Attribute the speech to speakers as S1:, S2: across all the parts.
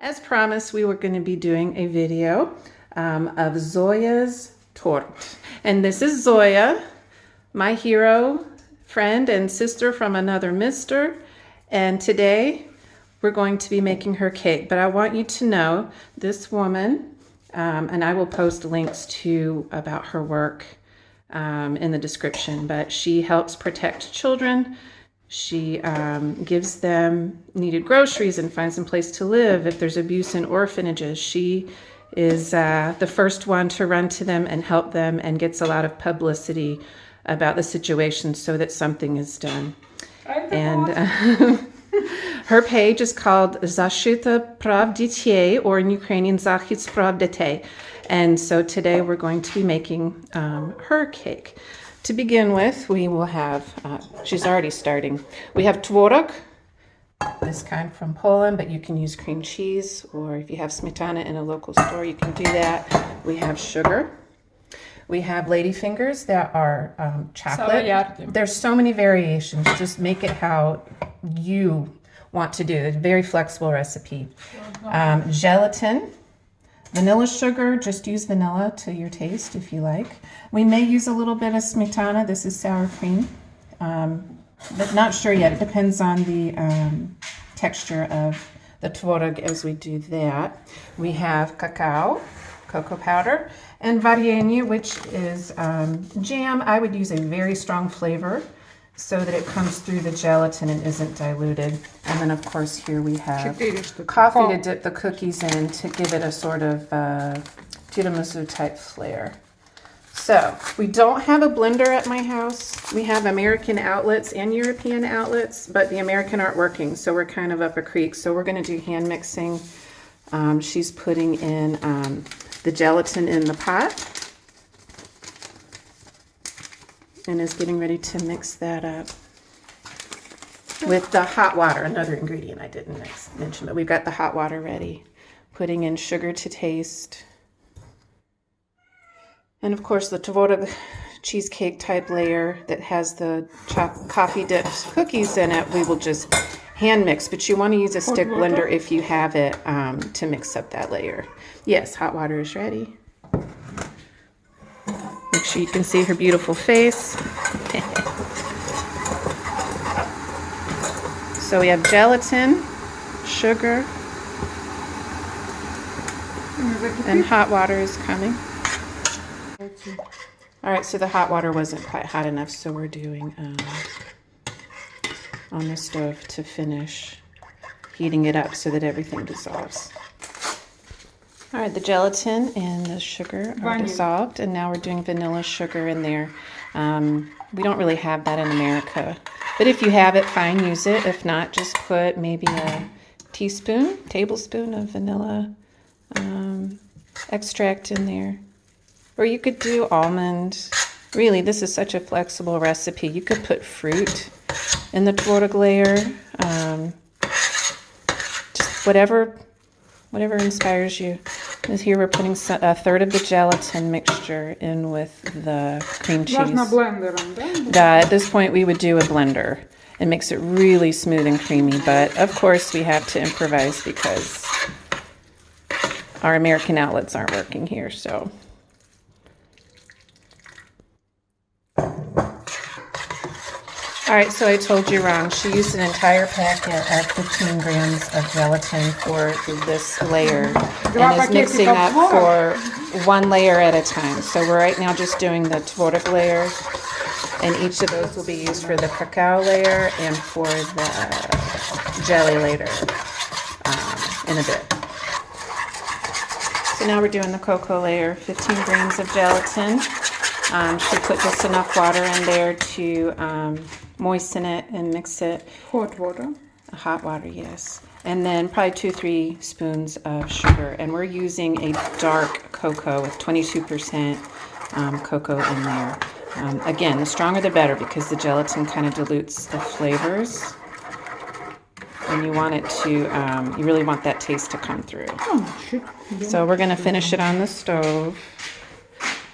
S1: As promised, we were going to be doing a video of Zoya's Tort. And this is Zoya, my hero, friend, and sister from another mister. And today we're going to be making her cake. But I want you to know this woman, and I will post links to about her work in the description, but she helps protect children. She gives them needed groceries and finds them a place to live. If there's abuse in orphanages, she is the first one to run to them and help them and gets a lot of publicity about the situation so that something is done. And her page is called Защита прав детей, or in Ukrainian, Захист прав детей. And so today we're going to be making her cake. To begin with, we will have, she's already starting. We have tvorog, this kind from Poland, but you can use cream cheese, or if you have smetana in a local store, you can do that. We have sugar. We have ladyfingers that are chocolate. There's so many variations. Just make it how you want to do it. It's a very flexible recipe. Gelatin. Vanilla sugar, just use vanilla to your taste if you like. We may use a little bit of smetana. This is sour cream, but not sure yet. It depends on the texture of the tvorog as we do that. We have cocoa powder, and varenье, which is jam. I would use a very strong flavor so that it comes through the gelatin and isn't diluted. And then, of course, here we have coffee to dip the cookies in to give it a sort of tiramisu type flair. So we don't have a blender at my house. We have American outlets and European outlets, but the American aren't working, so we're kind of up a creek. So we're going to do hand mixing. She's putting in the gelatin in the pot and is getting ready to mix that up with the hot water, another ingredient I didn't mention, but we've got the hot water ready. Putting in sugar to taste. And of course the tvorog cheesecake type layer that has the coffee dipped cookies in it, we will just hand mix, but you want to use a stick blender if you have it to mix up that layer. Yes, hot water is ready. Make sure you can see her beautiful face. So we have gelatin, sugar, and hot water is coming. All right, so the hot water wasn't quite hot enough, so we're doing on the stove to finish heating it up so that everything dissolves. All right, the gelatin and the sugar are dissolved, and now we're doing vanilla sugar in there. We don't really have that in America, but if you have it, fine, use it. If not, just put maybe a tablespoon of vanilla extract in there. Or you could do almond. Really, this is such a flexible recipe. You could put fruit in the tvorog layer. Just whatever inspires you. Here we're putting a third of the gelatin mixture in with the cream cheese. At this point we would do a blender. It makes it really smooth and creamy, but of course we have to improvise because our American outlets aren't working here, so. All right, so I told you wrong. She used an entire packet of 15 grams of gelatin for this layer and is mixing up for one layer at a time. So we're right now just doing the tvorog layer, and each of those will be used for the cacao layer and for the jelly later in a bit. So now we're doing the cocoa layer, 15 grams of gelatin. She put just enough water in there to moisten it and mix it.
S2: Hot water?
S1: Hot water, yes. And then probably 2-3 spoons of sugar. And we're using a dark cocoa with 22% cocoa in there. Again, the stronger the better because the gelatin kind of dilutes the flavors. And you want it to, you really want that taste to come through. So we're going to finish it on the stove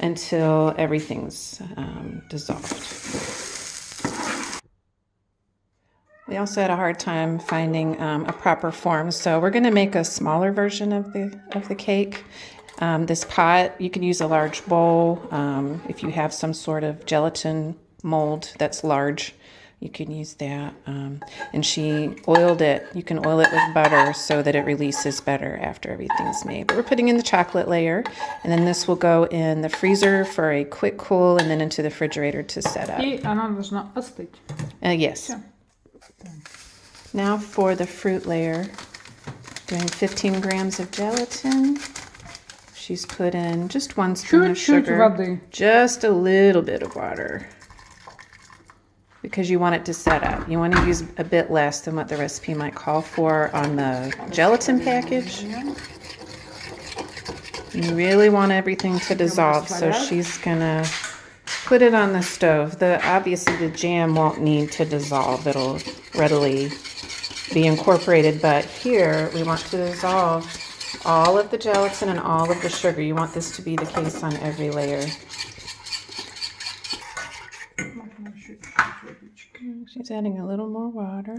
S1: until everything's dissolved. We also had a hard time finding a proper form, so we're going to make a smaller version of the cake. This pot, you can use a large bowl. If you have some sort of gelatin mold that's large, you can use that. And she oiled it. You can oil it with butter so that it releases better after everything's made. But we're putting in the chocolate layer, and then this will go in the freezer for a quick cool and then into the refrigerator to set up.
S2: И она должна остыть.
S1: Yes. Now for the fruit layer, doing 15 grams of gelatin. She's put in just 1 spoon of sugar,
S2: воды.
S1: just a little bit of water, because you want it to set up. You want to use a bit less than what the recipe might call for on the gelatin package. You really want everything to dissolve, so she's gonna put it on the stove. Obviously the jam won't need to dissolve. It'll readily be incorporated, but here we want to dissolve all of the gelatin and all of the sugar. You want this to be the case on every layer. She's adding a little more water.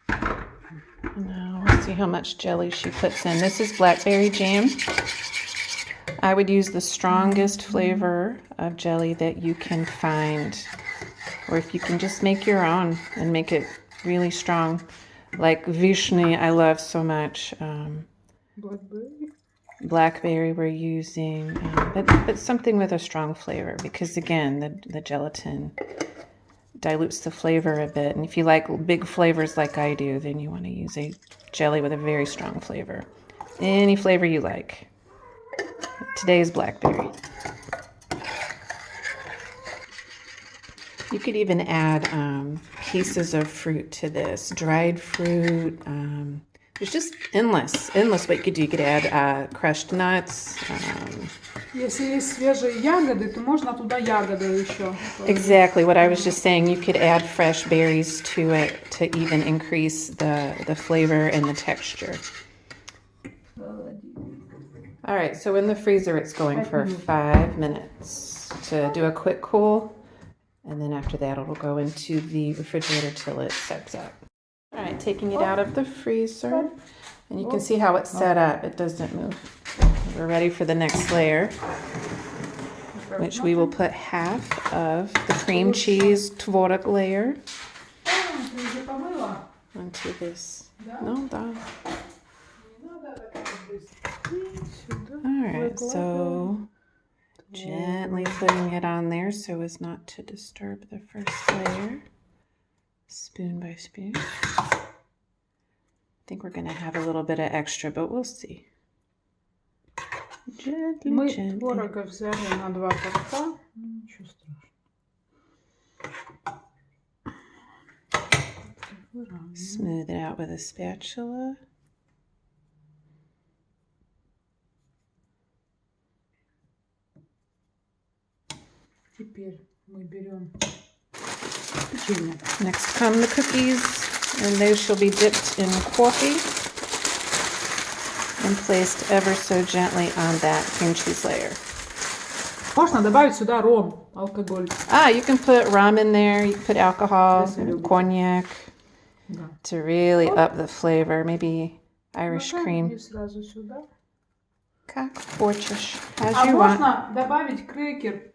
S1: And now we'll see how much jelly she puts in. This is blackberry jam. I would use the strongest flavor of jelly that you can find, or if you can just make your own and make it really strong. Like vishny, I love so much. Blackberry we're using, but something with a strong flavor, because again, the gelatin dilutes the flavor a bit. And if you like big flavors like I do, then you want to use a jelly with a very strong flavor. Any flavor you like. Today is blackberry. You could even add pieces of fruit to this, dried fruit. There's just endless what you could do. You could add crushed nuts.
S2: Если есть свежие ягоды, то можно туда ягоды еще.
S1: Exactly what I was just saying. You could add fresh berries to it to even increase the flavor and the texture. All right, so in the freezer it's going for 5 minutes to do a quick cool. And then after that, it'll go into the refrigerator till it sets up. All right, taking it out of the freezer. And you can see how it's set up. It doesn't move. We're ready for the next layer, which we will put half of the cream cheese tvorog layer onto this. No, done. All right, so gently putting it on there so as not to disturb the first layer, spoon by spoon. I think we're going to have a little bit of extra, but we'll see. Gently,
S2: Мы
S1: gently.
S2: творога взяли на 2 торта. Ничего страшного.
S1: Smooth it out with a spatula.
S2: Теперь мы берем печенье.
S1: Next come the cookies, and those shall be dipped in coffee and placed ever so gently on that cream cheese layer.
S2: Можно добавить сюда ром, алкоголь.
S1: You can put rum in there, you can put alcohol, cognac, to really up the flavor, maybe Irish cream.
S2: И сразу сюда.
S1: Как хочешь, as you want.
S2: Можно добавить крекер.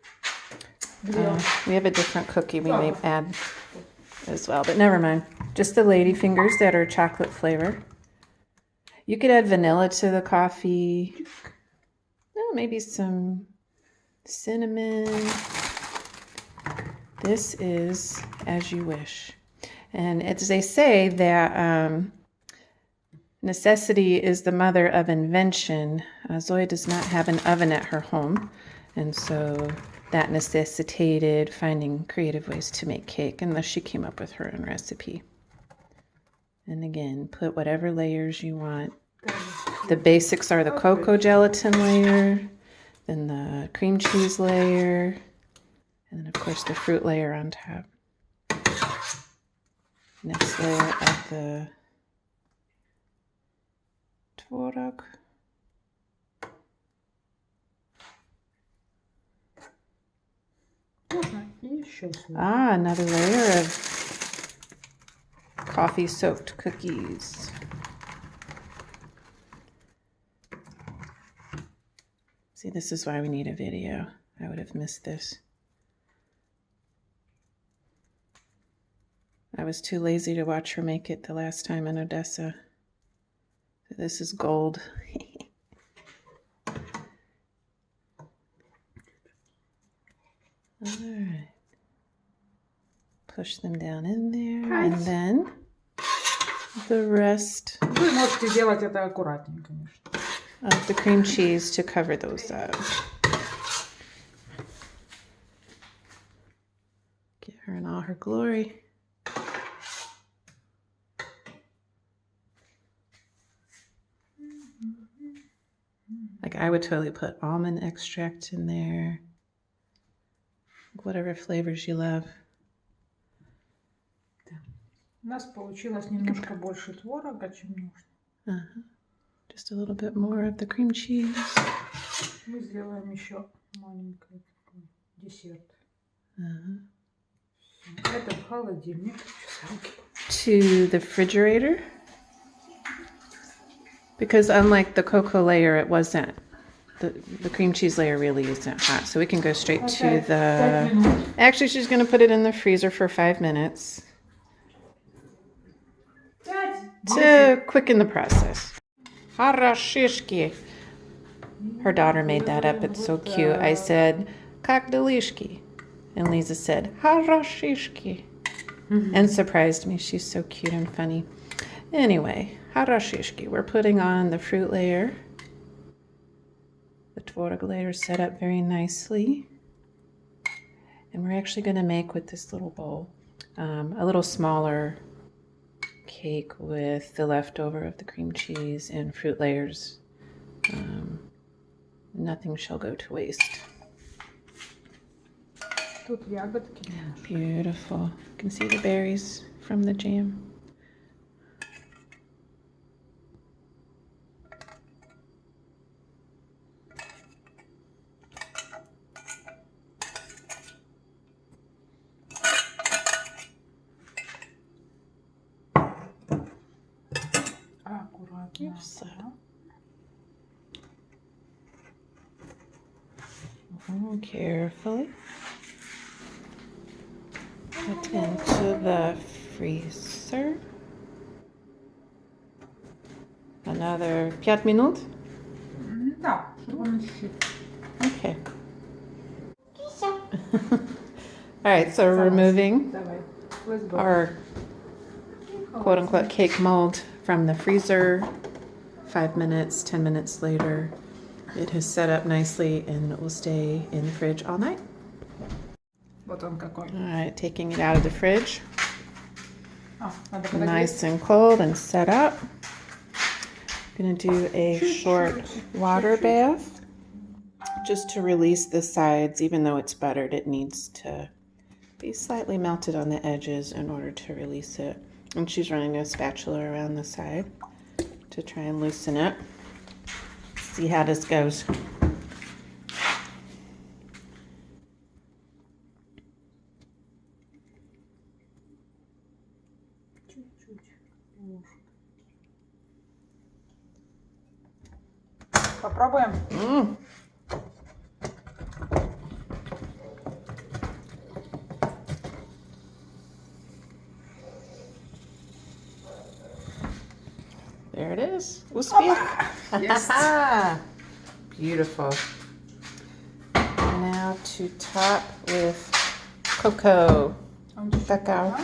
S1: We have a different cookie we may add as well, but never mind. Just the lady fingers that are chocolate flavor. You could add vanilla to the coffee. Maybe some cinnamon. This is as you wish. And as they say that necessity is the mother of invention. Zoya does not have an oven at her home, and so that necessitated finding creative ways to make cake, and thus she came up with her own recipe. And again, put whatever layers you want. The basics are the cocoa gelatin layer, then the cream cheese layer, and then of course the fruit layer on top. Next layer of the tvorog. Another layer of coffee soaked cookies. See, this is why we need a video. I would have missed this. I was too lazy to watch her make it the last time in Odessa. So this is gold. All right. Push them down in there, and then the rest
S2: Вы можете делать это аккуратнее, конечно.
S1: of the cream cheese to cover those up. Get her in all her glory. Like, I would totally put almond extract in there. Whatever flavors you love.
S2: У нас получилось немножко больше творога, чем нужно.
S1: Just a little bit more of the cream cheese.
S2: Мы сделаем еще маленький такой десерт. Это в холодильник.
S1: To the refrigerator. Because unlike the cocoa layer, it wasn't, the cream cheese layer really isn't hot. So we can go straight to the, actually she's going to put it in the freezer for 5 minutes to quicken the process. Harashishki. Her daughter made that up. It's so cute. I said, как делишки? And Lisa said, harashishki. And surprised me. She's so cute and funny. Anyway, harashishki. We're putting on the fruit layer. The tvorog layer is set up very nicely. And we're actually going to make with this little bowl a little smaller cake with the leftover of the cream cheese and fruit layers. Nothing shall go to waste.
S2: Тут ягодки.
S1: Beautiful. You can see the berries from the jam.
S2: Аккуратно.
S1: Carefully. Put into the freezer. Another 5 minutes?
S2: Да, чтобы он еще.
S1: Okay. All right, so we're removing
S2: Давай. Let's go.
S1: our quote-unquote cake mold from the freezer. 5 minutes, 10 minutes later, it has set up nicely and it will stay in the fridge all night.
S2: Вот он какой.
S1: All right, taking it out of the fridge.
S2: Надо подогреть.
S1: Nice and cold and set up. Gonna do a short water bath just to release the sides. Even though it's buttered, it needs to be slightly melted on the edges in order to release it. And she's running a spatula around the side to try and loosen it. See how this goes.
S2: Попробуем.
S1: There it is. Успех.
S2: Yes.
S1: Beautiful. Now to top with cocoa. Cacao.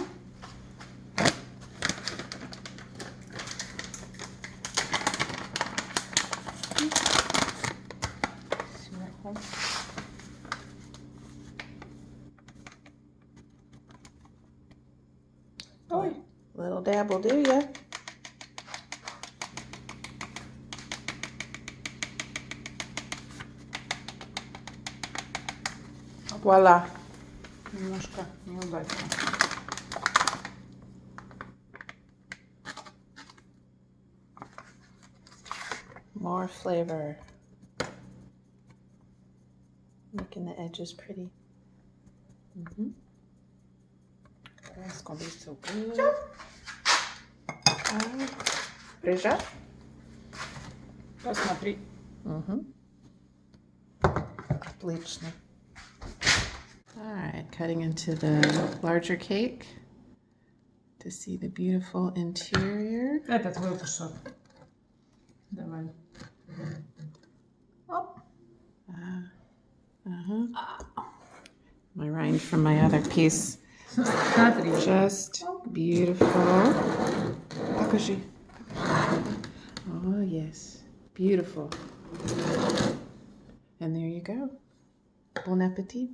S2: Ой.
S1: Little dab will do ya. Voila.
S2: Немножко неудачно.
S1: More flavor. Making the edges pretty. That's gonna be so good. Прижать?
S2: Посмотри.
S1: Угу. Отлично. All right, cutting into the larger cake to see the beautiful interior.
S2: Это твой кусок. Давай. Оп.
S1: My rind from my other piece.
S2: Смотри.
S1: Just beautiful. Покажи. Oh, yes. Beautiful. And there you go. Bon appetit.